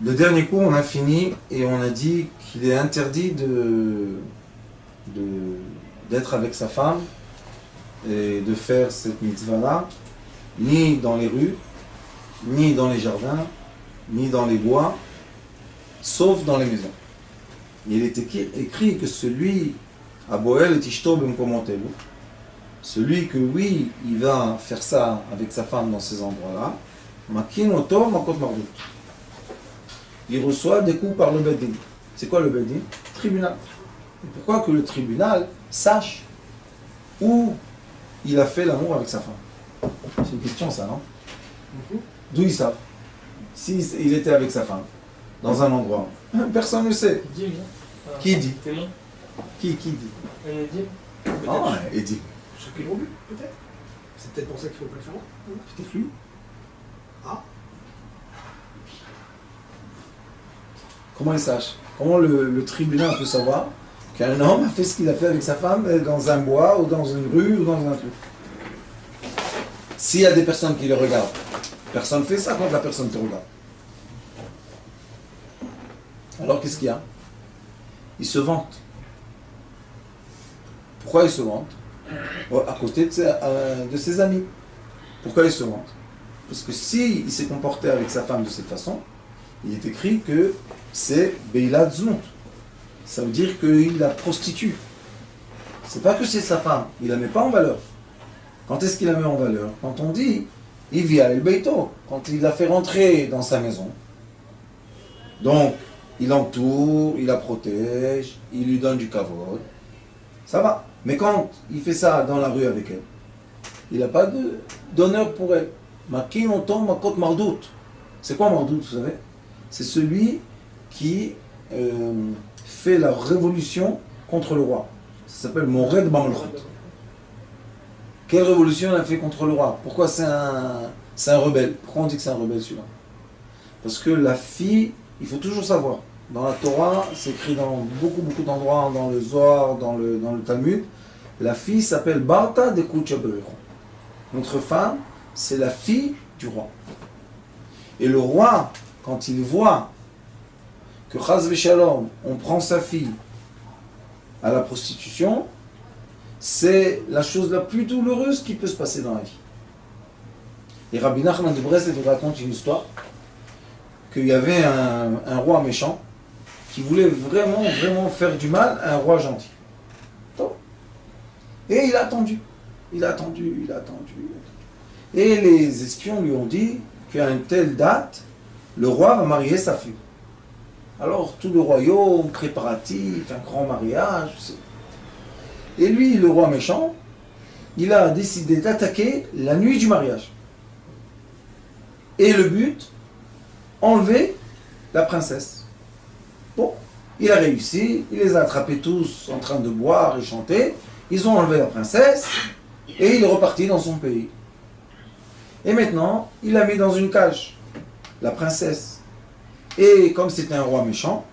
Le dernier coup, on a fini et on a dit qu'il est interdit d'être avec sa femme et de faire cette mitzvah-là, ni dans les rues, ni dans les jardins, ni dans les bois, sauf dans les maisons. Il est écrit que celui, Aboel et Tishto Bemkomotelu, celui que oui, il va faire ça avec sa femme dans ces endroits-là, Makin Oto Makot Mardut. Il reçoit des coups par le Bedin. C'est quoi le Bedin? Tribunal. Et pourquoi que le tribunal sache où il a fait l'amour avec sa femme? C'est une question ça, non? D'où ils savent? S'il était avec sa femme, dans un endroit, personne ne sait. Qui dit? Qui dit? Ah, Eddie. Ceux qui l'ont vu, peut-être. C'est peut-être pour ça qu'il faut le faire. Peut-être lui. Ah. Comment il sache? Comment le tribunal peut savoir qu'un homme a fait ce qu'il a fait avec sa femme dans un bois ou dans une rue ou dans un truc? S'il y a des personnes qui le regardent, personne ne fait ça quand la personne te regarde. Alors qu'est-ce qu'il y a? Il se vante. Pourquoi il se vante? À côté de ses amis. Pourquoi il se vante? Parce que s'il s'est comporté avec sa femme de cette façon, il est écrit que c'est Beila Znout. Ça veut dire qu'il la prostitue. C'est pas que c'est sa femme, il la met pas en valeur. Quand est-ce qu'il la met en valeur? Quand on dit, il vient el beito, quand il la fait rentrer dans sa maison. Donc, il l'entoure, il la protège, il lui donne du kavod. Ça va. Mais quand il fait ça dans la rue avec elle, il n'a pas d'honneur pour elle. Makin Otom Makot Mardout. C'est quoi Mardout, vous savez? C'est celui qui fait la révolution contre le roi. Ça s'appelle Mored Bamlchut. Quelle révolution il a fait contre le roi? Pourquoi c'est un rebelle? Pourquoi on dit que c'est un rebelle celui-là? Parce que la fille, il faut toujours savoir. Dans la Torah, c'est écrit dans beaucoup d'endroits, dans le Zohar, dans le Talmud, la fille s'appelle Barta de Kuchaberu. Notre femme, c'est la fille du roi. Et le roi, quand il voit que Chaz Veshalom, on prend sa fille à la prostitution, c'est la chose la plus douloureuse qui peut se passer dans la vie. Et Rabbi Nachman de Breslev raconte une histoire qu'il y avait un roi méchant qui voulait vraiment faire du mal à un roi gentil. Et il a attendu. Et les espions lui ont dit qu'à une telle date, le roi va marier sa fille. Alors tout le royaume, préparatif, un grand mariage. Et lui, le roi méchant, il a décidé d'attaquer la nuit du mariage. Et le but, enlever la princesse. Bon, il a réussi, il les a attrapés tous en train de boire et chanter. Ils ont enlevé la princesse et il est reparti dans son pays. Et maintenant, il l'a mis dans une cage, la princesse. Et comme c'était un roi méchant,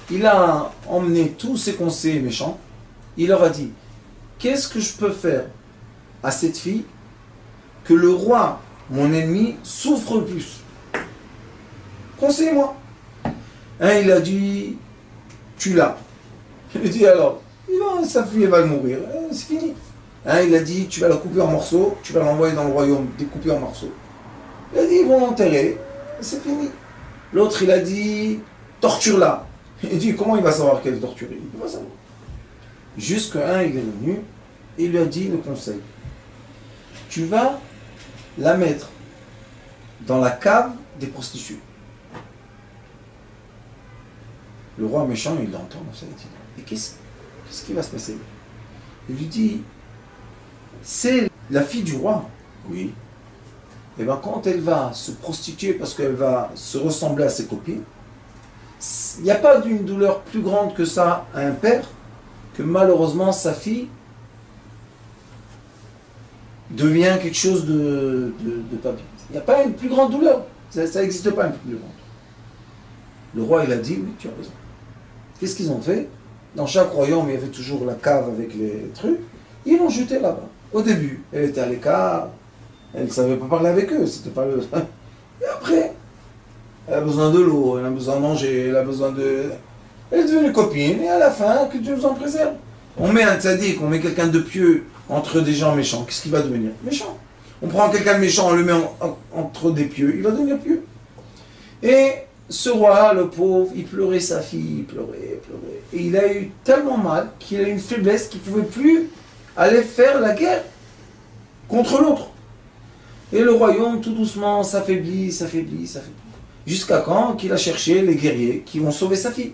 il a emmené tous ses conseillers méchants. Il leur a dit, qu'est-ce que je peux faire à cette fille que le roi, mon ennemi, souffre le plus? Conseillez-moi. Il a dit, tu l'as. Il a dit alors, sa fille va mourir, c'est fini. Il a dit, tu vas la couper en morceaux, tu vas l'envoyer dans le royaume découpé en morceaux. Il a dit, ils vont l'enterrer, c'est fini. L'autre, il a dit, torture-la. Il a dit, comment il va savoir qu'elle est torturée? Il ne peut pas savoir. Jusqu'à il est venu et il lui a dit le conseil. Tu vas la mettre dans la cave des prostituées. Le roi méchant, il l'entend, ça dit. Et qu'est-ce qui va se passer? Il lui dit, c'est la fille du roi. Oui. Et bien quand elle va se prostituer parce qu'elle va se ressembler à ses copines, il n'y a pas d'une douleur plus grande que ça à un père, que malheureusement sa fille devient quelque chose de pas bien. Il n'y a pas une plus grande douleur. Ça n'existe pas une plus grande. Le roi, il a dit, oui, tu as raison. Qu'est-ce qu'ils ont fait? Dans chaque royaume, il y avait toujours la cave avec les trucs. Ils l'ont jeté là-bas. Au début, elle était à l'écart. Elle ne savait pas parler avec eux. C'était pas le... Et après, Elle a besoin de l'eau, elle a besoin de manger, elle a besoin de... Elle est devenue copine, et à la fin, que Dieu nous en préserve. On met un tzaddik, on met quelqu'un de pieux entre des gens méchants, qu'est-ce qu'il va devenir? Méchant. On prend quelqu'un de méchant, on le met entre des pieux, il va devenir pieux. Et ce roi, le pauvre, il pleurait sa fille, il pleurait. Et il a eu tellement mal qu'il a eu une faiblesse qu'il ne pouvait plus aller faire la guerre contre l'autre. Et le royaume, tout doucement, s'affaiblit. Jusqu'à quand qu'il a cherché les guerriers qui vont sauver sa fille?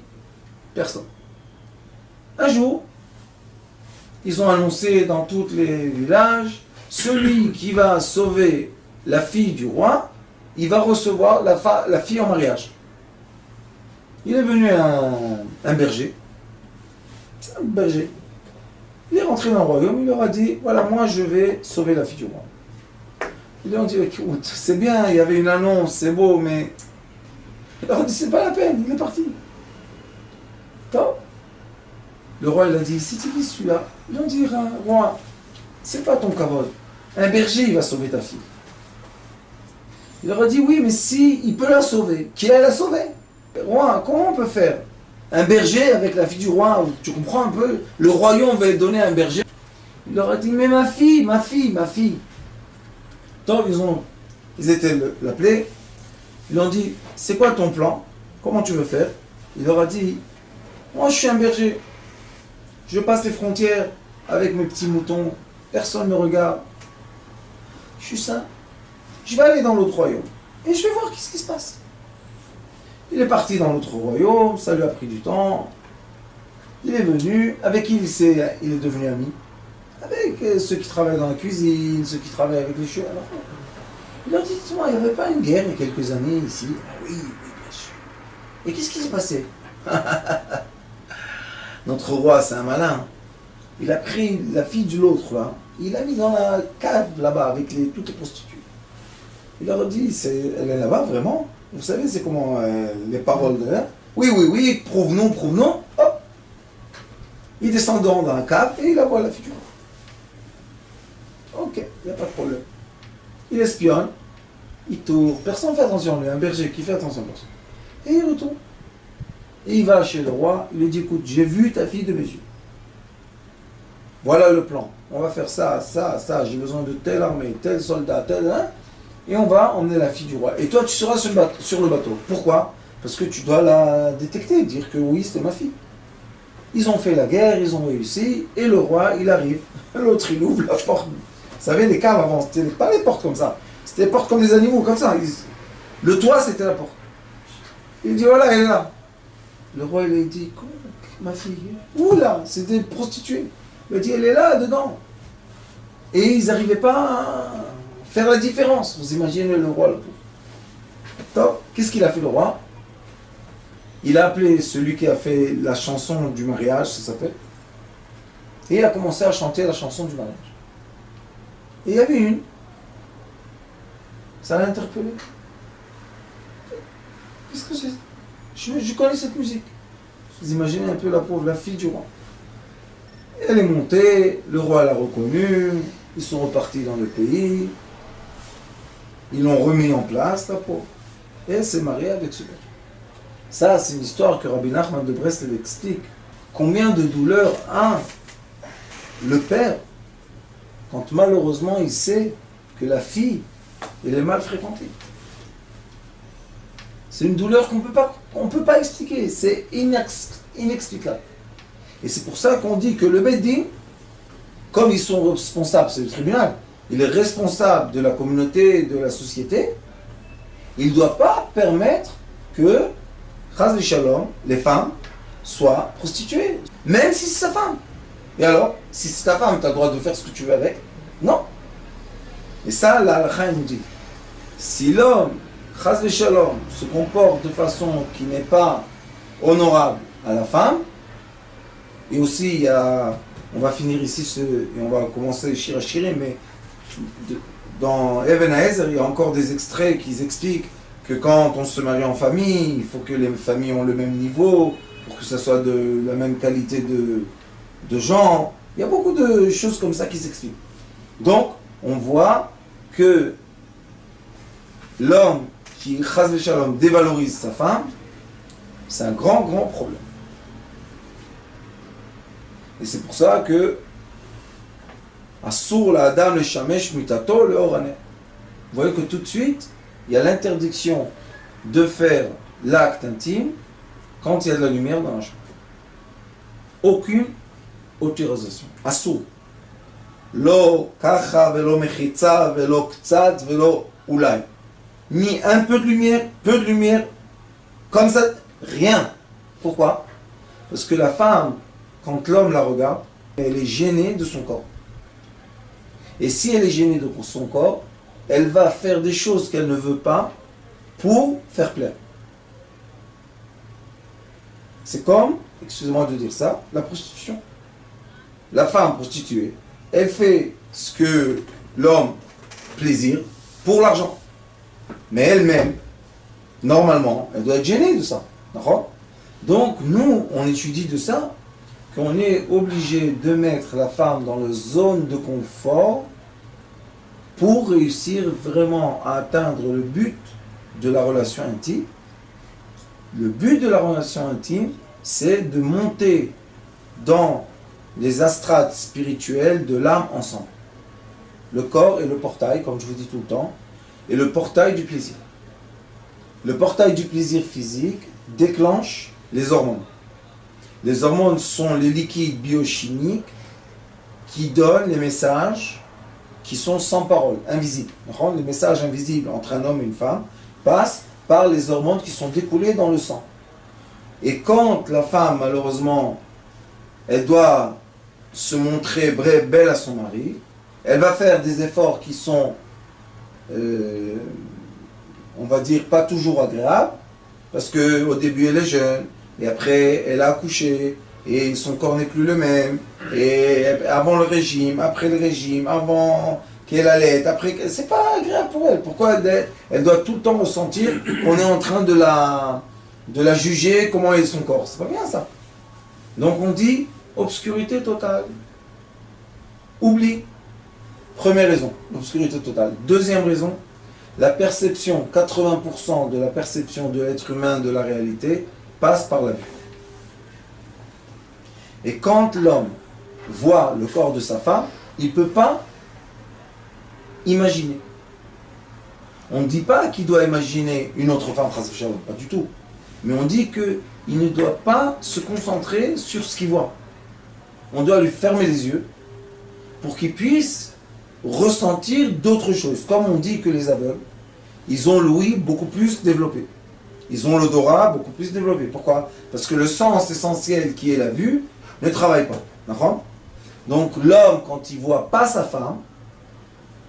Personne. Un jour, ils ont annoncé dans tous les villages, celui qui va sauver la fille du roi, il va recevoir la fille en mariage. Il est venu un berger. Un berger. Il est rentré dans le royaume, il leur a dit, voilà, moi je vais sauver la fille du roi. Ils lui ont dit, écoute, c'est bien, il y avait une annonce, c'est beau, mais... Il leur a dit, c'est pas la peine, il est parti. Top. Le roi, il a dit, si tu dis celui-là, ils ont dit, roi, c'est pas ton kavod. Un berger, il va sauver ta fille. Il leur a dit, oui, mais si il peut la sauver, qui va la sauver? Roi, comment on peut faire? Un berger avec la fille du roi, tu comprends un peu? Le royaume va donner un berger. Il leur a dit, mais ma fille. Donc, ils étaient l'appelés. Ils lui ont dit, c'est quoi ton plan? Comment tu veux faire? Il leur a dit, moi je suis un berger. Je passe les frontières avec mes petits moutons. Personne ne me regarde. Je suis sain. Je vais aller dans l'autre royaume. Et je vais voir qu'est-ce qui se passe. Il est parti dans l'autre royaume. Ça lui a pris du temps. Il est venu. Avec qui il est devenu ami? Avec ceux qui travaillent dans la cuisine, ceux qui travaillent avec les chevaux. Il leur dit, dis-moi, il n'y avait pas une guerre il y a quelques années ici? Ah oui, bien sûr. Et qu'est-ce qui s'est passé? Notre roi, c'est un malin. Il a pris la fille de l'autre, là. Il l'a mis dans la cave, là-bas, avec toutes les prostituées. Il leur a dit, elle est là-bas, vraiment? Vous savez, c'est comment les paroles de là? Oui, prouve-nous. Hop. Il descend dans la cave et il la voit, la fille du roi. Ok, il n'y a pas de problème. Il espionne, il tourne, personne ne fait attention, lui, un berger qui fait attention à personne. Et il retourne. Et il va chez le roi, il lui dit, écoute, j'ai vu ta fille de mes yeux. Voilà le plan. On va faire ça, j'ai besoin de telle armée, tel soldat, tel... Hein, et on va emmener la fille du roi. Et toi, tu seras sur le bateau. Pourquoi? Parce que tu dois la détecter, dire que oui, c'était ma fille. Ils ont fait la guerre, ils ont réussi, et le roi, il arrive. L'autre, il ouvre la porte. Vous savez, les caves avant, c'était pas les portes comme ça. C'était les portes comme les animaux, comme ça. Le toit, c'était la porte. Il dit, voilà, elle est là. Le roi, il a dit, comment, ma fille? Où là? C'était une prostituée. Il a dit, elle est là, dedans. Et ils n'arrivaient pas à faire la différence. Vous imaginez le roi, le pauvre. Qu'est-ce qu'il a fait, le roi? Il a appelé celui qui a fait la chanson du mariage, ça s'appelle. Et il a commencé à chanter la chanson du mariage. Et il y avait une. Ça l'a interpellé. Qu'est-ce que c'est? Je connais cette musique. Vous imaginez un peu la pauvre, la fille du roi. Elle est montée, le roi l'a reconnue, ils sont repartis dans le pays, ils l'ont remis en place, la pauvre. Et elle s'est mariée avec ce gars. Ça, c'est une histoire que Rabbi Nachman de Breslev explique. Combien de douleurs a le père quand malheureusement il sait que la fille, elle est mal fréquentée. C'est une douleur qu'on peut pas expliquer, c'est inexplicable. Et c'est pour ça qu'on dit que le Beddin, comme ils sont responsables, c'est le tribunal, il est responsable de la communauté, de la société, il ne doit pas permettre que, Chaz v'Shalom, les femmes soient prostituées, même si c'est sa femme. Et alors, si c'est ta femme, tu as le droit de faire ce que tu veux avec? Non. Et ça, la halakha nous dit, si l'homme, Chaz v'Shalom, se comporte de façon qui n'est pas honorable à la femme, et aussi, on va finir ici, et on va commencer Shir HaShirim, mais dans Even HaEzer, il y a encore des extraits qui expliquent que quand on se marie en famille, il faut que les familles ont le même niveau, pour que ça soit de la même qualité de genre. Il y a beaucoup de choses comme ça qui s'expliquent. Donc, on voit que l'homme qui, chas v'shalom, dévalorise sa femme, c'est un grand, grand problème. Et c'est pour ça que Assour la Adam le shamesh mutato le orane. Vous voyez que tout de suite, il y a l'interdiction de faire l'acte intime quand il y a de la lumière dans la chambre. Aucune autorisation. Assour. Lo kacha velo mechitza velo ktsat velo ulay. Ni un peu de lumière, comme ça, rien. Pourquoi? Parce que la femme, quand l'homme la regarde, elle est gênée de son corps. Et si elle est gênée de son corps, elle va faire des choses qu'elle ne veut pas pour faire plaire. C'est comme, excusez-moi de dire ça, la prostitution. La femme prostituée, elle fait ce que l'homme plaisir pour l'argent. Mais elle-même, normalement, elle doit être gênée de ça. D'accord? Donc, nous, on étudie de ça, qu'on est obligé de mettre la femme dans la zone de confort pour réussir vraiment à atteindre le but de la relation intime. Le but de la relation intime, c'est de monter dans les astrates spirituelles de l'âme ensemble. Le corps est le portail, comme je vous dis tout le temps, et le portail du plaisir. Le portail du plaisir physique déclenche les hormones. Les hormones sont les liquides biochimiques qui donnent les messages qui sont sans parole, invisibles. Les messages invisibles entre un homme et une femme passent par les hormones qui sont découlées dans le sang. Et quand la femme, malheureusement, elle doit se montrer belle à son mari, elle va faire des efforts qui sont, on va dire, pas toujours agréables, parce qu'au début elle est jeune, et après elle a accouché, et son corps n'est plus le même, et avant le régime, après le régime, avant qu'elle allaite, après, c'est pas agréable pour elle. Pourquoi elle doit tout le temps ressentir qu'on est en train de la juger, comment est son corps? C'est pas bien ça. Donc on dit obscurité totale. Oubli. Première raison, l'obscurité totale. Deuxième raison, la perception, 80% de la perception de l'être humain de la réalité passe par la vue. Et quand l'homme voit le corps de sa femme, il ne peut pas imaginer. On ne dit pas qu'il doit imaginer une autre femme, pas du tout. Mais on dit qu'il ne doit pas se concentrer sur ce qu'il voit. On doit lui fermer les yeux pour qu'il puisse ressentir d'autres choses. Comme on dit que les aveugles, ils ont l'ouïe beaucoup plus développé. Ils ont l'odorat beaucoup plus développé. Pourquoi? Parce que le sens essentiel qui est la vue ne travaille pas. D'accord? Donc l'homme, quand il ne voit pas sa femme,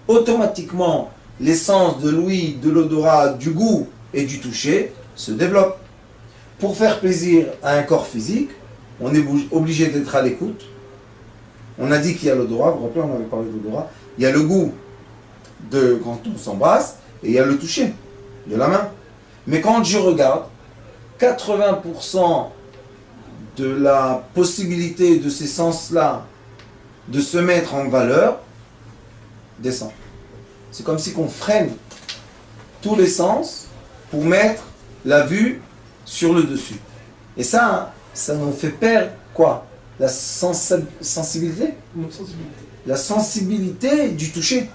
automatiquement l'essence de l'ouïe, de l'odorat, du goût et du toucher se développe. Pour faire plaisir à un corps physique, on est obligé d'être à l'écoute. On a dit qu'il y a l'odorat, vous vous rappelez, on avait parlé de l'odorat. Il y a le goût de quand on s'embrasse et il y a le toucher de la main. Mais quand je regarde, 80% de la possibilité de ces sens-là de se mettre en valeur descend. C'est comme si on freine tous les sens pour mettre la vue sur le dessus. Et ça nous fait perdre quoi? La sensibilité? La sensibilité du toucher.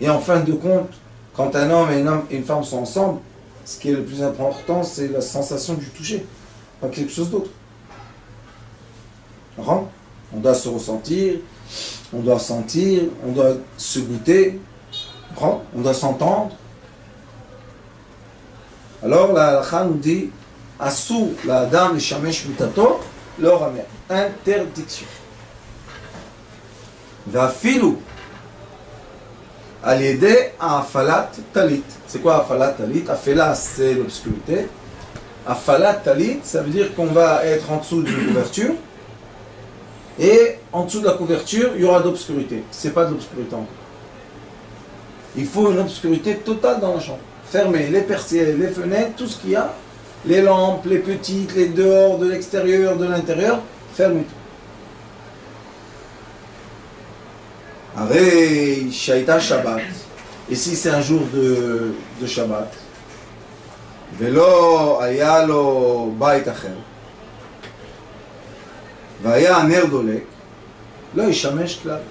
Et en fin de compte, quand un homme et une femme sont ensemble, ce qui est le plus important, c'est la sensation du toucher, pas quelque chose d'autre. On doit se ressentir, on doit sentir, on doit se goûter, on doit s'entendre. Alors la halakha nous dit Assour la Adam le shamesh mutato leur amère. Interdiction. Va filou à l'aider à afalat talit. C'est quoi afalat talit? Afela, c'est l'obscurité. Afalat talit, ça veut dire qu'on va être en dessous d'une couverture. Et en dessous de la couverture, il y aura de l'obscurité. C'est pas de l'obscurité encore. Il faut une obscurité totale dans la chambre. Fermer les persiennes, les fenêtres, tout ce qu'il y a, les lampes, les petites, les dehors, de l'extérieur, de l'intérieur, fermez tout. Arei Shaita Shabbat. Et si c'est un jour de Shabbat, Velo ayalo bait acher, vaya ner dolek, lo yishamesh klal.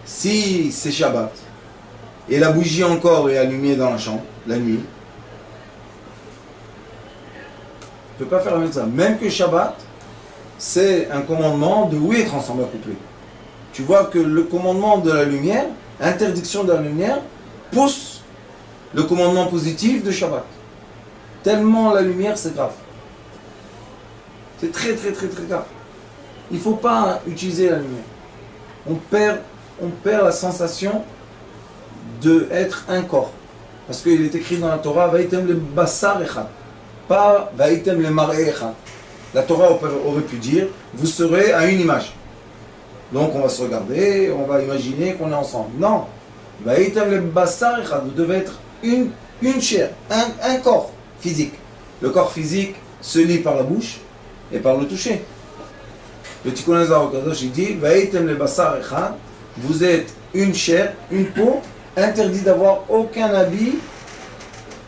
Si c'est Shabbat, et la bougie encore est allumée dans la chambre, la nuit, on ne peut pas faire la même chose. Même que Shabbat, c'est un commandement de oui être ensemble accouplés. Tu vois que le commandement de la lumière, interdiction de la lumière, pousse le commandement positif de Shabbat. Tellement la lumière, c'est grave. C'est très très très très grave. Il ne faut pas utiliser la lumière. On perd la sensation d'être un corps. Parce qu'il est écrit dans la Torah, Vaïtem le basar echad, pas Vaïtem le mar'e echad. La Torah aurait pu dire, vous serez à une image. Donc on va se regarder, on va imaginer qu'on est ensemble. Non. Vaïtem le basar echad, vous devez être une chair, un corps physique. Le corps physique se lie par la bouche et par le toucher. Le Tikkun Hazar au Kadosh, il dit, Vaïtem le basar echad, vous êtes une chair, une peau, interdit d'avoir aucun habit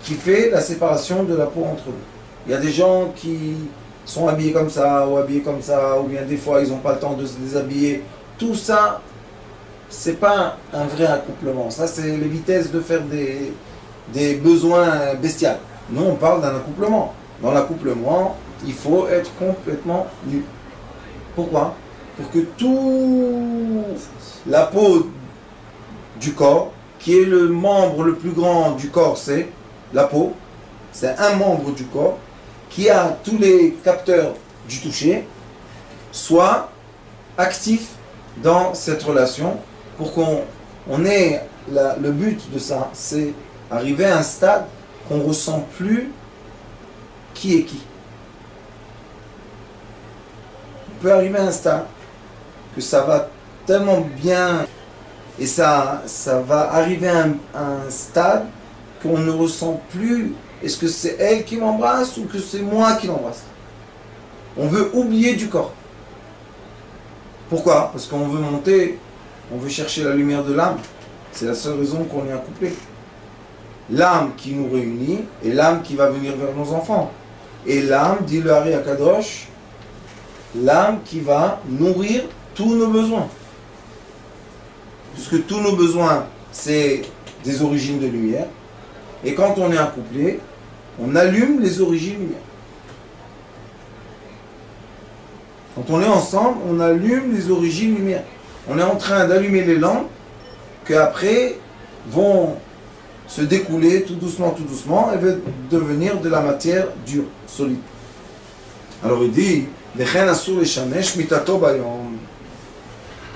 qui fait la séparation de la peau entre eux. Il y a des gens qui sont habillés comme ça, ou bien des fois ils n'ont pas le temps de se déshabiller. Tout ça, c'est pas un vrai accouplement. Ça, c'est les vitesses de faire des besoins bestiaux. Nous, on parle d'un accouplement. Dans l'accouplement, il faut être complètement nu. Pourquoi? Pour que toute la peau du corps, qui est le membre le plus grand du corps, c'est la peau. C'est un membre du corps qui a tous les capteurs du toucher, soit actif dans cette relation pour qu'on ait le but de ça, c'est arriver à un stade qu'on ne ressent plus qui est qui. On peut arriver à un stade que ça va tellement bien et ça va arriver à un stade qu'on ne ressent plus est-ce que c'est elle qui m'embrasse ou que c'est moi qui l'embrasse. On veut oublier du corps. Pourquoi? Parce qu'on veut monter, on veut chercher la lumière de l'âme. C'est la seule raison qu'on est accouplé. L'âme qui nous réunit et l'âme qui va venir vers nos enfants. Et l'âme, dit le Hari Akadosh, l'âme qui va nourrir tous nos besoins. Puisque tous nos besoins, c'est des origines de lumière. Et quand on est accouplé, on allume les origines lumière. Quand on est ensemble, on allume les origines lumière. On est en train d'allumer les lampes qui après vont se découler tout doucement et vont devenir de la matière dure, solide. Alors il dit,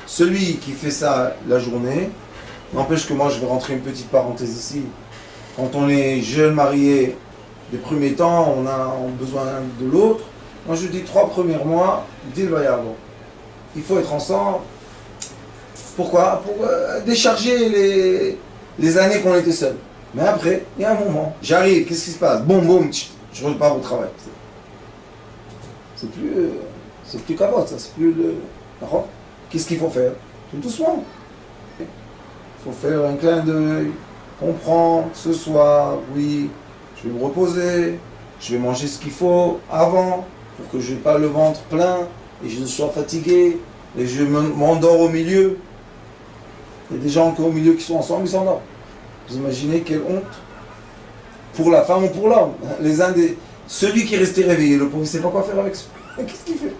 celui qui fait ça la journée, n'empêche que moi je vais rentrer une petite parenthèse ici. Quand on est jeune marié, les premiers temps, on a besoin de l'autre. Moi je dis 3 premiers mois, dit le vaillant. Il faut être ensemble. Pourquoi? Pour décharger les années qu'on était seuls. Mais après, il y a un moment. J'arrive, qu'est-ce qui se passe? Boum, je repars au travail. C'est plus capote, ça. C'est plus le. Qu'est-ce qu'il faut faire? Tout doucement. Il faut faire un clin d'œil, comprendre, ce soir, oui, je vais me reposer, je vais manger ce qu'il faut avant, pour que je n'ai pas le ventre plein, et je sois fatigué, et je m'endors au milieu. Il y a des gens au milieu qui sont ensemble, ils s'endorment. Vous imaginez quelle honte pour la femme ou pour l'homme. Celui qui est resté réveillé, le pauvre, il ne sait pas quoi faire avec ça. Qu'est-ce qu'il fait?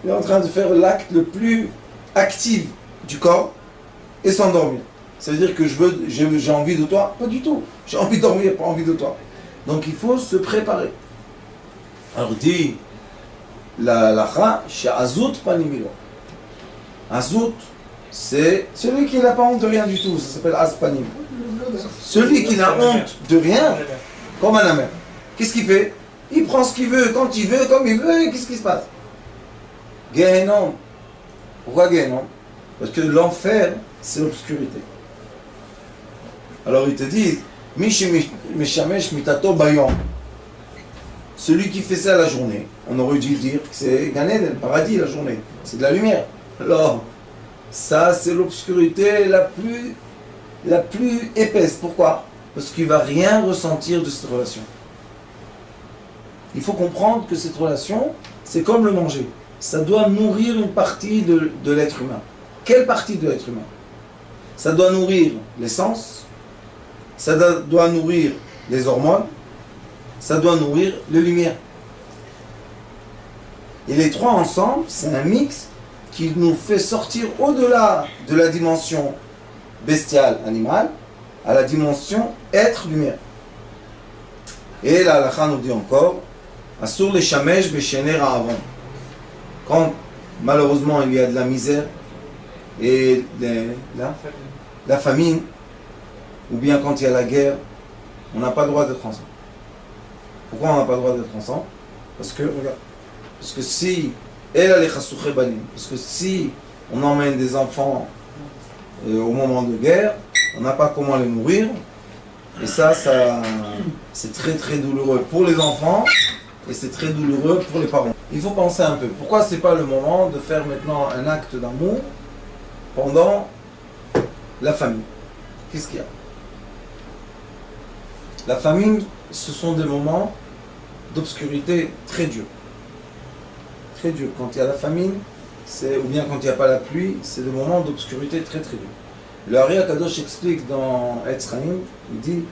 Il est en train de faire l'acte le plus actif du corps et s'endormir. Ça veut dire que j'ai envie de toi? Pas du tout. J'ai envie de dormir, pas envie de toi. Donc il faut se préparer. Alors dit la lacha, chez Azout Panimilo. Azout, c'est celui qui n'a pas honte de rien du tout. Ça s'appelle Azpanim. Celui qui n'a honte de rien, comme un amer. Qu'est-ce qu'il fait? Il prend ce qu'il veut, quand il veut, comme il veut, et qu'est-ce qui se passe? Gehenom. Pourquoi Gehenom? Parce que l'enfer, c'est l'obscurité. Alors ils te disent, Mishamesh mitato bayon. Celui qui fait ça la journée, on aurait dû dire que c'est Gan Eden, le paradis la journée. C'est de la lumière. Alors, Ça, c'est l'obscurité la plus épaisse. Pourquoi? Parce qu'il ne va rien ressentir de cette relation. Il faut comprendre que cette relation, c'est comme le manger. Ça doit nourrir une partie de l'être humain. Quelle partie de l'être humain? Ça doit nourrir l'essence, ça doit nourrir les hormones, ça doit nourrir les lumières. Et les trois ensemble, c'est un mix qui nous fait sortir au-delà de la dimension bestiale, animale, à la dimension être-lumière. Et la halakha nous dit encore, Asur les shamesh beshener avant. Quand malheureusement il y a de la misère et la famine, ou bien quand il y a la guerre, on n'a pas le droit d'être ensemble. Pourquoi on n'a pas le droit d'être ensemble? Parce que, regarde, parce que si on emmène des enfants au moment de guerre, on n'a pas comment les nourrir, et ça c'est très très douloureux pour les enfants, et c'est très douloureux pour les parents. Il faut penser un peu, pourquoi c'est pas le moment de faire maintenant un acte d'amour pendant la famine? Qu'est-ce qu'il y a? La famine, ce sont des moments d'obscurité très durs. Très durs. Quand il y a la famine, ou bien quand il n'y a pas la pluie, c'est des moments d'obscurité très très durs. Le Ari Akadosh explique dans Etz Chaim, il dit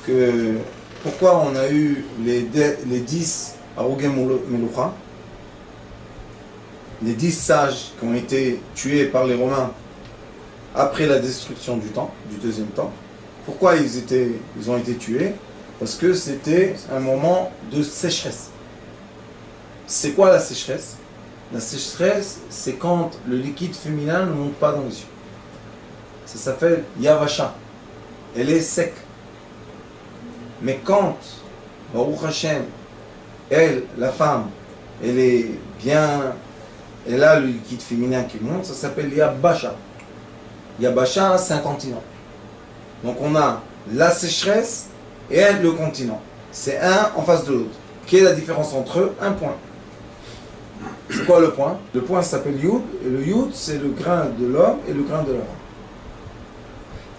que pourquoi on a eu les 10 Arogé Melucha, les 10 sages qui ont été tués par les Romains après la destruction du deuxième temps. Pourquoi ils ont été tués? Parce que c'était un moment de sécheresse. C'est quoi la sécheresse? La sécheresse, c'est quand le liquide féminin ne monte pas dans les yeux. Ça s'appelle Yavasha. Elle est sec. Mais quand, Baruch Hashem, elle, la femme, elle a le liquide féminin qui monte, ça s'appelle Yabasha. Yabasha, c'est un continent. Donc on a la sécheresse et le continent. C'est un en face de l'autre. Quelle est la différence entre eux? Un point. C'est quoi le point? Le point s'appelle Yud, et le Yud, c'est le grain de l'homme et le grain de la femme.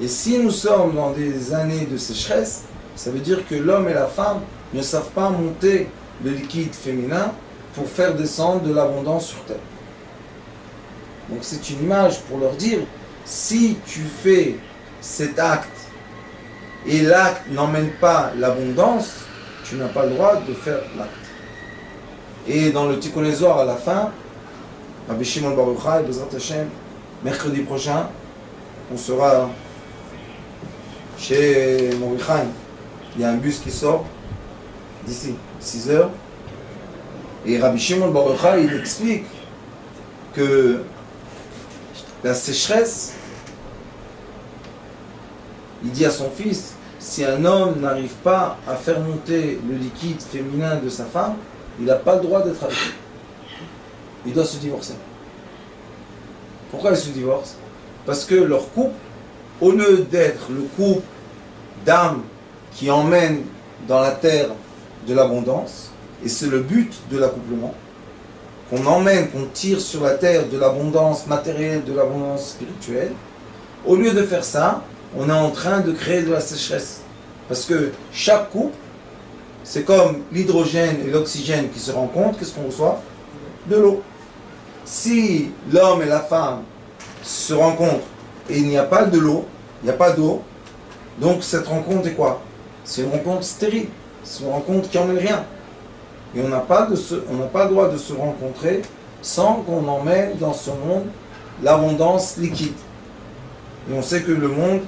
Et si nous sommes dans des années de sécheresse, ça veut dire que l'homme et la femme ne savent pas monter le liquide féminin pour faire descendre de l'abondance sur terre. Donc c'est une image pour leur dire, si tu fais cet acte et l'acte n'emmène pas l'abondance, tu n'as pas le droit de faire l'acte. Et dans le Tikkun Zohar à la fin, Rabbi Shimon Bar Yochai, Bezrat Hashem, mercredi prochain, on sera chez Morichaim. Il y a un bus qui sort d'ici, 6 heures. Et Rabbi Shimon Bar Yochai, il explique que la sécheresse, il dit à son fils, si un homme n'arrive pas à faire monter le liquide féminin de sa femme, il n'a pas le droit d'être avec elle. Il doit se divorcer. Pourquoi il se divorce? Parce que leur couple, au lieu d'être le couple d'âmes qui emmène dans la terre de l'abondance, et c'est le but de l'accouplement, qu'on tire sur la terre de l'abondance matérielle, de l'abondance spirituelle, au lieu de faire ça, on est en train de créer de la sécheresse. Parce que chaque couple, c'est comme l'hydrogène et l'oxygène qui se rencontrent, qu'est-ce qu'on reçoit? De l'eau. Si l'homme et la femme se rencontrent et il n'y a pas de l'eau, il n'y a pas d'eau, donc cette rencontre est quoi? C'est une rencontre stérile, c'est une rencontre qui n'emmène rien. Et on n'a pas le droit de se rencontrer sans qu'on emmène dans ce monde l'abondance liquide. Et on sait que le monde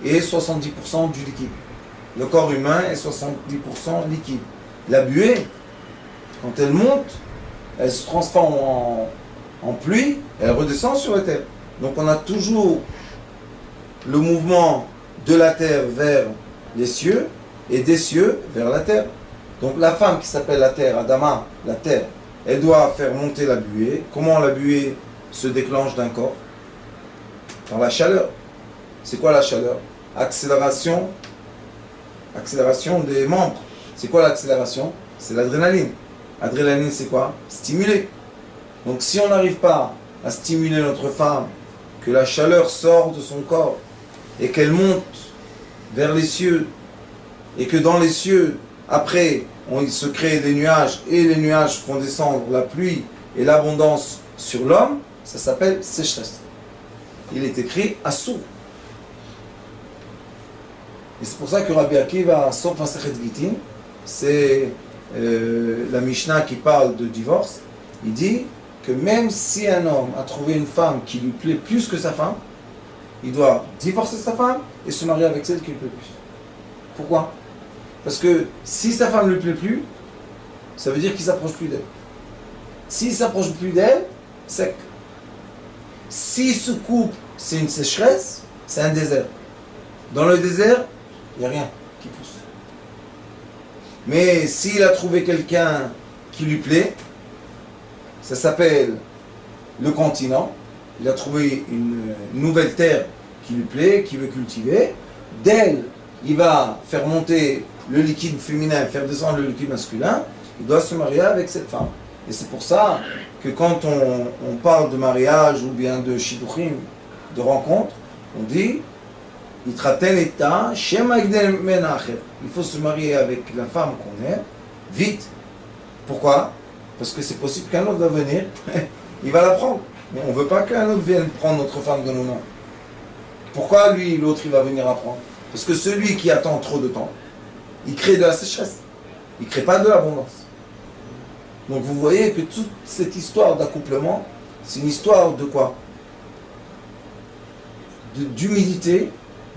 est 70% du liquide. Le corps humain est 70% liquide. La buée, quand elle monte, elle se transforme en pluie, elle redescend sur la terre. Donc on a toujours le mouvement de la terre vers les cieux et des cieux vers la terre. Donc la femme qui s'appelle la terre, Adama, la terre, elle doit faire monter la buée. Comment la buée se déclenche d'un corps? Par la chaleur. C'est quoi la chaleur? Accélération des membres. C'est quoi l'accélération? C'est l'adrénaline. Adrénaline, c'est quoi? Stimuler. Donc si on n'arrive pas à stimuler notre femme que la chaleur sort de son corps et qu'elle monte vers les cieux, et que dans les cieux, après, il se crée des nuages, et les nuages font descendre la pluie et l'abondance sur l'homme, ça s'appelle sécheresse. Il est écrit Assur. Et c'est pour ça que Rabbi Akiva, Sof Masechet Gittin, c'est la Mishnah qui parle de divorce. Il dit que même si un homme a trouvé une femme qui lui plaît plus que sa femme, il doit divorcer sa femme et se marier avec celle qui lui plaît plus. Pourquoi? Parce que si sa femme ne lui plaît plus, ça veut dire qu'il ne s'approche plus d'elle. S'il ne s'approche plus d'elle, sec. Si ce couple, c'est une sécheresse, c'est un désert. Dans le désert, il n'y a rien qui pousse. Mais s'il a trouvé quelqu'un qui lui plaît, ça s'appelle le continent. Il a trouvé une nouvelle terre qui lui plaît, qui veut cultiver. D'elle, il va faire monter le liquide féminin, faire descendre le liquide masculin. Il doit se marier avec cette femme. Et c'est pour ça que quand on parle de mariage ou bien de shidduchim, de rencontre, on dit il faut se marier avec la femme qu'on aime, vite. Pourquoi? Parce que c'est possible qu'un autre va venir, il va la prendre. Mais on ne veut pas qu'un autre vienne prendre notre femme de nos mains. Pourquoi lui, l'autre, il va venir apprendre? Parce que celui qui attend trop de temps, il crée de la sécheresse. Il ne crée pas de l'abondance. Donc vous voyez que toute cette histoire d'accouplement, c'est une histoire de quoi? D'humidité,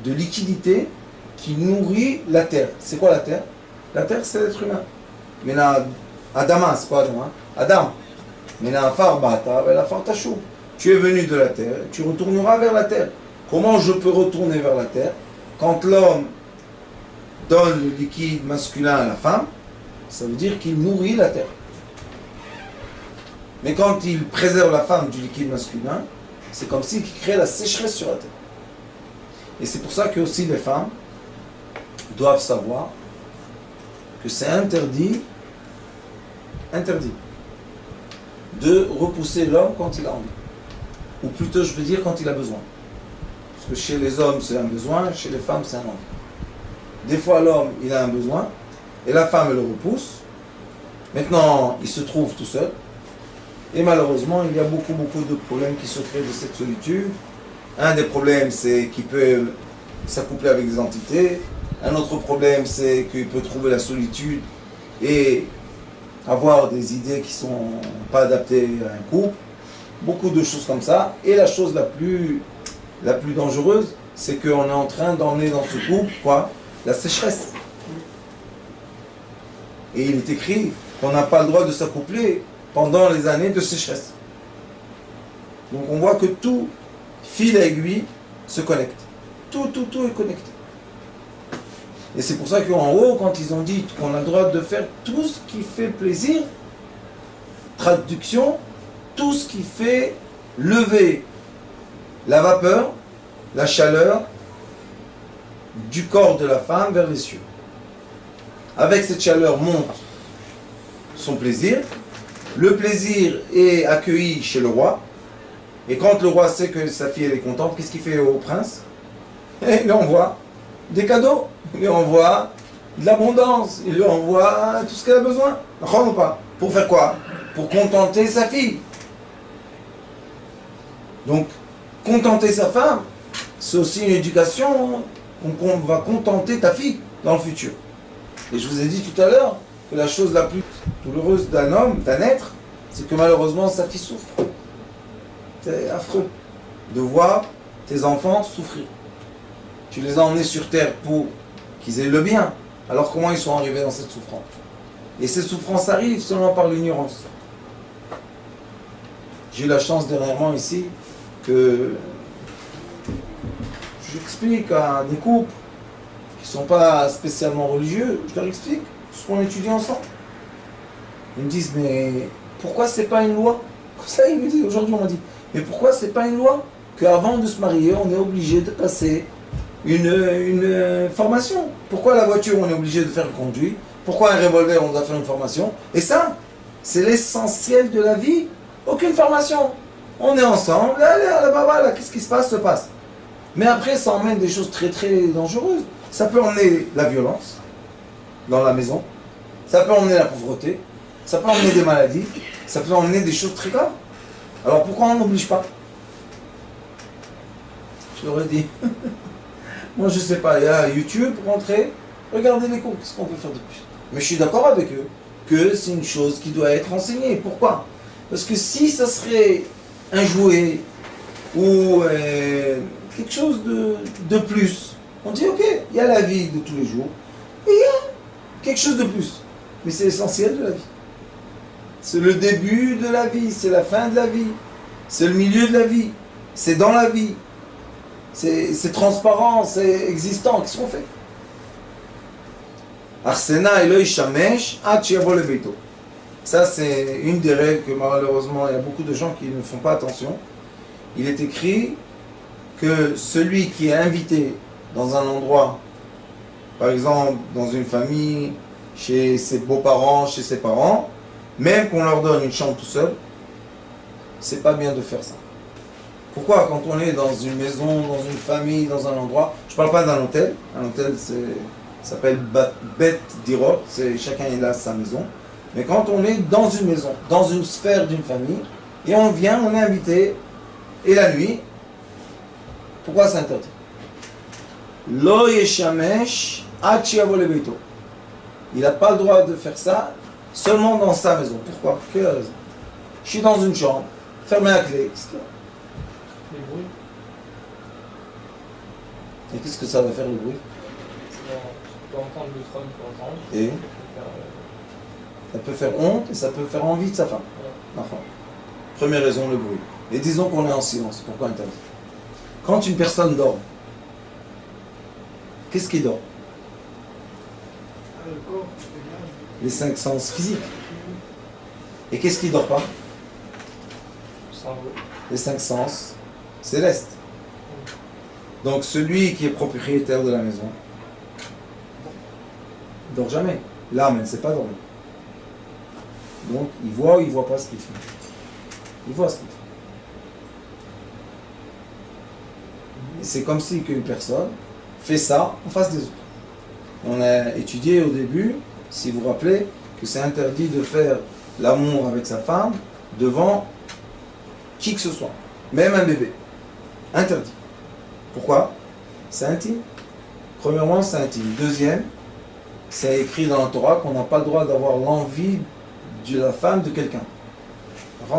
de liquidité qui nourrit la terre. C'est quoi la terre? La terre, c'est l'être humain. Mais là, Adama, c'est quoi Adam? Adam. Mais là, tu es venu de la terre, tu retourneras vers la terre. Comment je peux retourner vers la terre? Quand l'homme donne le liquide masculin à la femme, ça veut dire qu'il nourrit la terre. Mais quand il préserve la femme du liquide masculin, c'est comme s'il crée la sécheresse sur la terre. Et c'est pour ça que aussi les femmes doivent savoir que c'est interdit de repousser l'homme quand il a envie. Ou plutôt, je veux dire, quand il a besoin. Parce que chez les hommes, c'est un besoin, chez les femmes, c'est un envie. Des fois, l'homme, il a un besoin, et la femme, elle le repousse. Maintenant, il se trouve tout seul. Et malheureusement, il y a beaucoup de problèmes qui se créent de cette solitude. Un des problèmes, c'est qu'il peut s'accoupler avec des entités. Un autre problème, c'est qu'il peut trouver la solitude et avoir des idées qui ne sont pas adaptées à un couple. Beaucoup de choses comme ça. Et la chose la plus dangereuse, c'est qu'on est en train d'emmener dans ce couple, quoi? La sécheresse. Et il est écrit qu'on n'a pas le droit de s'accoupler pendant les années de sécheresse. Donc on voit que tout, fil à aiguille, se connecte. Tout est connecté. Et c'est pour ça qu'en haut, quand ils ont dit qu'on a le droit de faire tout ce qui fait plaisir, traduction, tout ce qui fait lever la vapeur, la chaleur du corps de la femme vers les cieux. Avec cette chaleur monte son plaisir. Le plaisir est accueilli chez le roi. Et quand le roi sait que sa fille elle est contente, qu'est-ce qu'il fait au prince? Il lui envoie des cadeaux. Il lui envoie de l'abondance. Il lui envoie tout ce qu'elle a besoin. Ou pas? Pour faire quoi? Pour contenter sa fille. Donc, contenter sa femme, c'est aussi une éducation qu'on va contenter ta fille dans le futur. Et je vous ai dit tout à l'heure que la chose la plus douloureuse d'un homme, d'un être, c'est que malheureusement sa fille souffre. C'est affreux de voir tes enfants souffrir. Tu les as emmenés sur terre pour qu'ils aient le bien. Alors comment ils sont arrivés dans cette souffrance? Et cette souffrance arrive seulement par l'ignorance. J'ai eu la chance dernièrement ici que j'explique à des couples qui ne sont pas spécialement religieux, je leur explique ce qu'on étudie ensemble. Ils me disent, mais pourquoi c'est pas une loi? Comme ça, ils me disent, aujourd'hui on m'a dit, mais pourquoi c'est pas une loi qu'avant de se marier, on est obligé de passer une formation? Pourquoi la voiture, on est obligé de faire le conduit? Pourquoi un revolver, on doit faire une formation? Et ça, c'est l'essentiel de la vie. Aucune formation. On est ensemble, allez, là-bas, voilà, qu'est-ce qui se passe. Mais après, ça emmène des choses très très dangereuses. Ça peut emmener la violence dans la maison, ça peut emmener la pauvreté, ça peut emmener des maladies, ça peut emmener des choses très graves. Alors pourquoi on n'oblige pas? Je l'aurais dit. Moi je sais pas, il y a YouTube, rentrez, regardez les cours, qu'est-ce qu'on peut faire de plus? Mais je suis d'accord avec eux que c'est une chose qui doit être enseignée. Pourquoi? Parce que si ça serait un jouet ou quelque chose de plus, on dit ok, il y a la vie de tous les jours, et il y a quelque chose de plus. Mais c'est l'essentiel de la vie. C'est le début de la vie, c'est la fin de la vie, c'est le milieu de la vie, c'est dans la vie, c'est transparent, c'est existant. Qu'est-ce qu'on fait? Arsena Eloi Shamesh Achiabo Lebeito. Ça, c'est une des règles que malheureusement, il y a beaucoup de gens qui ne font pas attention. Il est écrit que celui qui est invité dans un endroit, par exemple dans une famille, chez ses beaux-parents, chez ses parents, même qu'on leur donne une chambre tout seul, c'est pas bien de faire ça. Pourquoi? Quand on est dans une maison, dans une famille, dans un endroit, je parle pas d'un hôtel, un hôtel ça s'appelle Bet Dirot, chacun il a sa maison, mais quand on est dans une maison, dans une sphère d'une famille, et on vient, on est invité, et la nuit, pourquoi c'est interdit? Lo yeshamesh ad shiavo lebeito. Il n'a pas le droit de faire ça seulement dans sa maison. Pourquoi? Pour quelle raison? Je suis dans une chambre, fermez la clé. Les bruits. Et qu'est-ce que ça va faire le bruit? Tu peux entendre le trône, tu peux entendre. Et ça peut faire honte et ça peut faire envie de sa femme. Ouais. Enfin, première raison, le bruit. Et disons qu'on est en silence. Pourquoi interdit? Quand une personne dort, qu'est-ce qui dort? Le corps, Les 5 sens physiques. Et qu'est-ce qui dort pas? Le cerveau. Les 5 sens célestes. Donc celui qui est propriétaire de la maison ne dort jamais. L'âme, elle ne sait pas dormir. Donc il voit ou il ne voit pas ce qu'il fait? Il voit ce qu'il fait. Et c'est comme si qu'une personne fait ça en face des autres. On a étudié au début, si vous vous rappelez, que c'est interdit de faire l'amour avec sa femme devant qui que ce soit, même un bébé. Interdit. Pourquoi? C'est intime. Premièrement, c'est intime. Deuxième, c'est écrit dans la Torah qu'on n'a pas le droit d'avoir l'envie de la femme de quelqu'un. On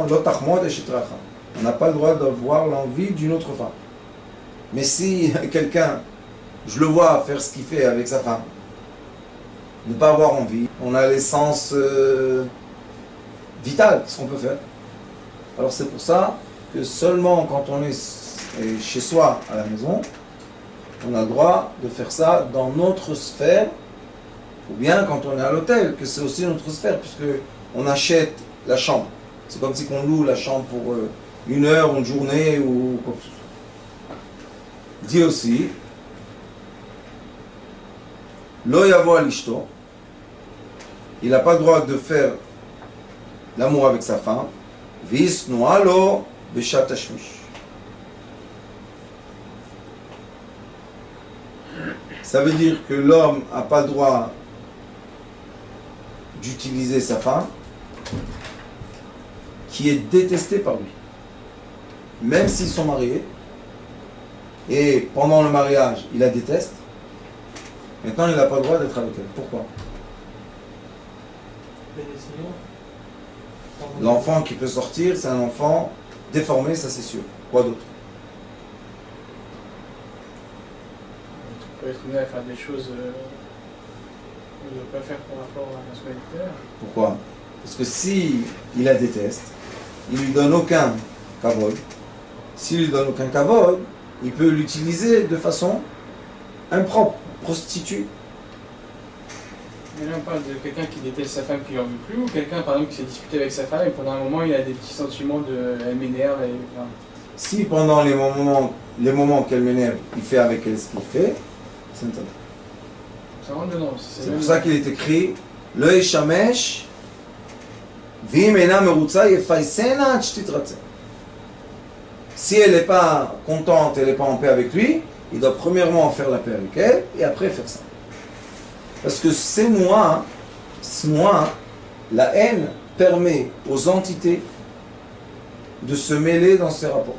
n'a pas le droit d'avoir l'envie d'une autre femme. Mais si quelqu'un, je le vois faire ce qu'il fait avec sa femme, ne pas avoir envie, on a l'essence vitale, qu'est-ce qu'on peut faire? Alors c'est pour ça que seulement quand on est chez soi à la maison, on a le droit de faire ça dans notre sphère, ou bien quand on est à l'hôtel, que c'est aussi notre sphère, puisque on achète la chambre. C'est comme si on loue la chambre pour une heure, une journée ou quoi que ce soit. Dit aussi, Lo yavo al ishto, il n'a pas le droit de faire l'amour avec sa femme, vis noalo beshat hashmish. Ça veut dire que l'homme n'a pas le droit d'utiliser sa femme qui est détestée par lui. Même s'ils sont mariés, et pendant le mariage, il la déteste, maintenant il n'a pas le droit d'être avec elle. Pourquoi? L'enfant qui peut sortir, c'est un enfant déformé, ça c'est sûr. Quoi d'autre? On peut être amené à faire des choses qu'on ne doit pas faire par rapport à la personnalité. Pourquoi? Parce que si il la déteste, il lui donne aucun kavod. S'il lui donne aucun kavod, il peut l'utiliser de façon impropre, prostituée. Mais là, on parle de quelqu'un qui déteste sa femme qui n'en veut plus, ou quelqu'un par exemple qui s'est disputé avec sa femme et pendant un moment il a des petits sentiments de elle m'énerve. Enfin, Si pendant les moments qu'elle m'énerve, il fait avec elle ce qu'il fait, c'est interdit. ça rentre dedans. C'est pour ça qu'il est écrit Lo yeshamesh v'im ena merutza yefaisena ad shtitratze. Si elle n'est pas contente, elle n'est pas en paix avec lui, il doit premièrement faire la paix avec elle et après faire ça. Parce que c'est moi, la haine permet aux entités de se mêler dans ces rapports.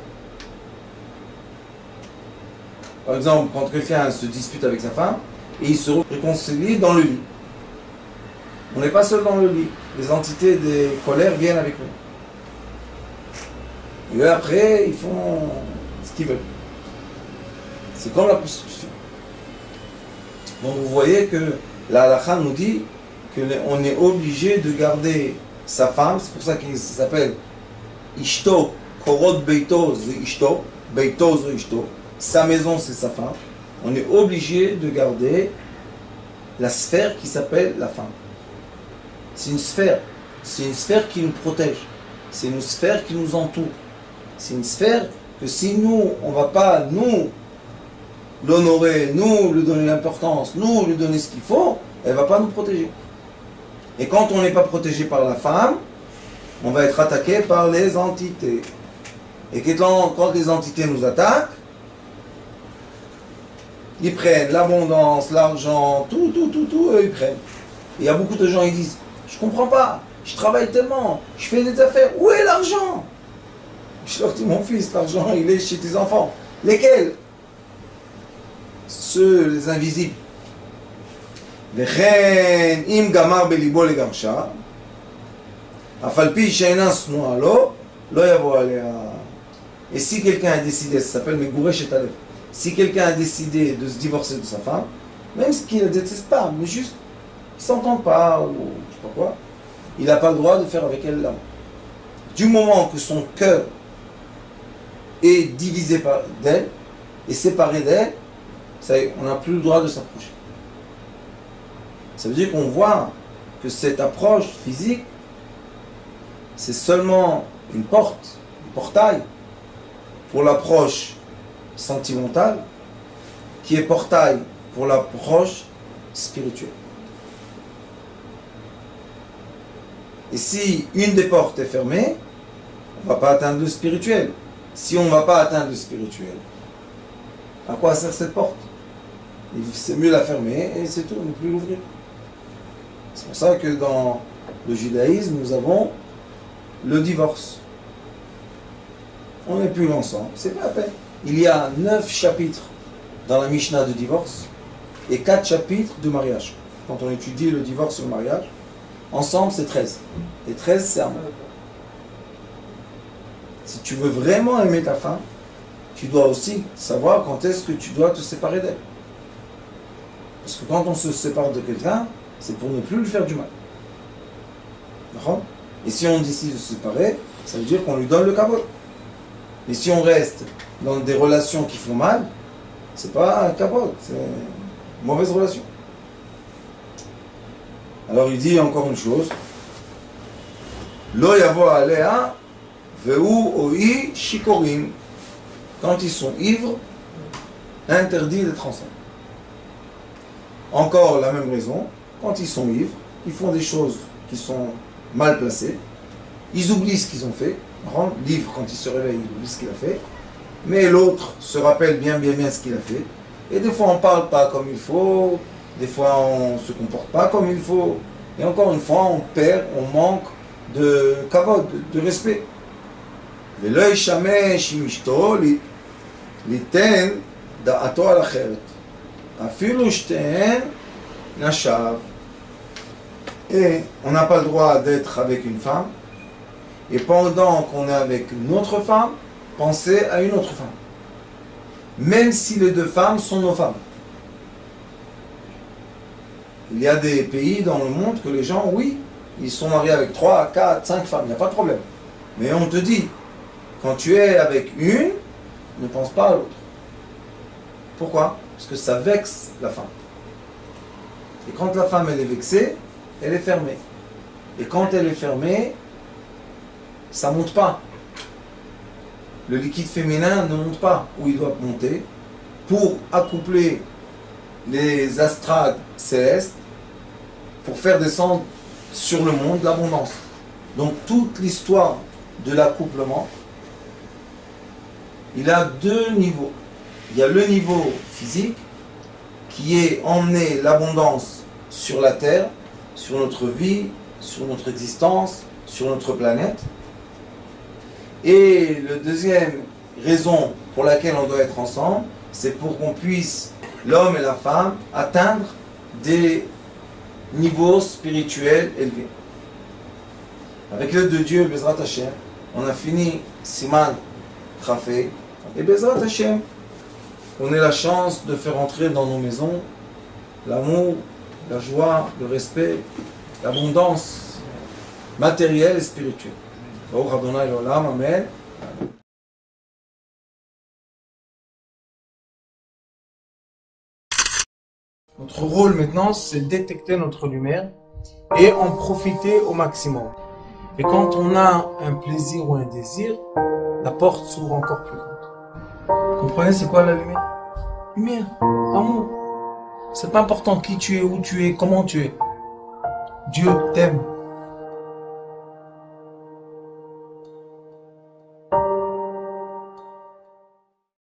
Par exemple, quand quelqu'un se dispute avec sa femme et il se réconcilie dans le lit. On n'est pas seul dans le lit. Les entités des colères viennent avec nous. Et après, ils font ce qu'ils veulent. C'est comme la prostitution. Donc vous voyez que la halakha nous dit qu'on est obligé de garder sa femme. C'est pour ça qu'il s'appelle Ishto, Korot Beito, c'est Ishto, Beito, c'est Ishto. Sa maison, c'est sa femme. On est obligé de garder la sphère qui s'appelle la femme. C'est une sphère qui nous protège. C'est une sphère qui nous entoure. C'est une sphère que si nous, on ne va pas nous l'honorer, nous lui donner l'importance, nous lui donner ce qu'il faut, elle ne va pas nous protéger. Et quand on n'est pas protégé par la femme, on va être attaqué par les entités. Et quand les entités nous attaquent, ils prennent l'abondance, l'argent, tout, eux, ils prennent. Et il y a beaucoup de gens qui disent, je ne comprends pas, je travaille tellement, je fais des affaires, où est l'argent? Je leur dis, mon fils, l'argent, il est chez tes enfants. Lesquels? Ceux, les invisibles. Vechen im gamar belibo legarsha, afalpi she'enan snua lo, lo yavo alea. Et si quelqu'un a décidé, ça s'appelle Megure Shetalev, si quelqu'un a décidé de se divorcer de sa femme, même ce qu'il ne déteste pas, mais juste, il ne s'entend pas, ou je ne sais pas quoi, il n'a pas le droit de faire avec elle l'amour. Du moment que son cœur est divisé d'elle, et séparé d'elle, ça y est, on n'a plus le droit de s'approcher. Ça veut dire qu'on voit que cette approche physique, c'est seulement une porte, un portail, pour l'approche sentimentale, qui est portail pour l'approche spirituelle. Et si une des portes est fermée, on ne va pas atteindre le spirituel. Si on ne va pas atteindre le spirituel, à quoi sert cette porte? C'est mieux la fermer et c'est tout, ne plus l'ouvrir. C'est pour ça que dans le judaïsme, nous avons le divorce. On n'est plus ensemble, c'est pas la peine. Il y a 9 chapitres dans la Mishnah de divorce et 4 chapitres de mariage. Quand on étudie le divorce et le mariage, ensemble c'est 13. Et 13 c'est un. Si tu veux vraiment aimer ta femme, tu dois aussi savoir quand est-ce que tu dois te séparer d'elle. Parce que quand on se sépare de quelqu'un, c'est pour ne plus lui faire du mal. D'accord? Et si on décide de se séparer, ça veut dire qu'on lui donne le kavod. Et si on reste dans des relations qui font mal, c'est pas un kavod, c'est une mauvaise relation. Alors il dit encore une chose. Lo yavo alea veu oi shikorim. Quand ils sont ivres, interdit d'être ensemble. Encore la même raison, quand ils sont ivres, ils font des choses qui sont mal placées, ils oublient ce qu'ils ont fait. L'ivre, quand il se réveille, il oublie ce qu'il a fait, mais l'autre se rappelle bien ce qu'il a fait. Et des fois on ne parle pas comme il faut, des fois on ne se comporte pas comme il faut, et encore une fois on perd, on manque de kavod, de respect. ולא ישמש עם אשתו ליתן דעתו על אחרת. אפילו שתיהן נשיו. Et on n'a pas le droit d'être avec une femme, et pendant qu'on est avec une autre femme, penser à une autre femme. Même si les deux femmes sont nos femmes. Il y a des pays dans le monde que les gens, oui, ils sont mariés avec 3, 4, 5 femmes, il n'y a pas de problème. Mais on te dit, quand tu es avec une, ne pense pas à l'autre. Pourquoi? Parce que ça vexe la femme. Et quand la femme elle est vexée, elle est fermée. Et quand elle est fermée, ça ne monte pas. Le liquide féminin ne monte pas où il doit monter pour accoupler les astrades célestes, pour faire descendre sur le monde l'abondance. Donc toute l'histoire de l'accouplement, il a deux niveaux. Il y a le niveau physique, qui est emmener l'abondance sur la terre, sur notre vie, sur notre existence, sur notre planète. Et la deuxième raison pour laquelle on doit être ensemble, c'est pour qu'on puisse, l'homme et la femme, atteindre des niveaux spirituels élevés. Avec l'aide de Dieu, Bezrat Hashem, on a fini Siman Chafé, et Bezrat Hashem, on a la chance de faire entrer dans nos maisons l'amour, la joie, le respect, l'abondance matérielle et spirituelle. Baruch Adonai L'Olam, Amen. Notre rôle maintenant, c'est détecter notre lumière et en profiter au maximum. Et quand on a un plaisir ou un désir, la porte s'ouvre encore plus grande. Vous comprenez c'est quoi la lumière? Lumière, amour. C'est pas important qui tu es, où tu es, comment tu es. Dieu t'aime.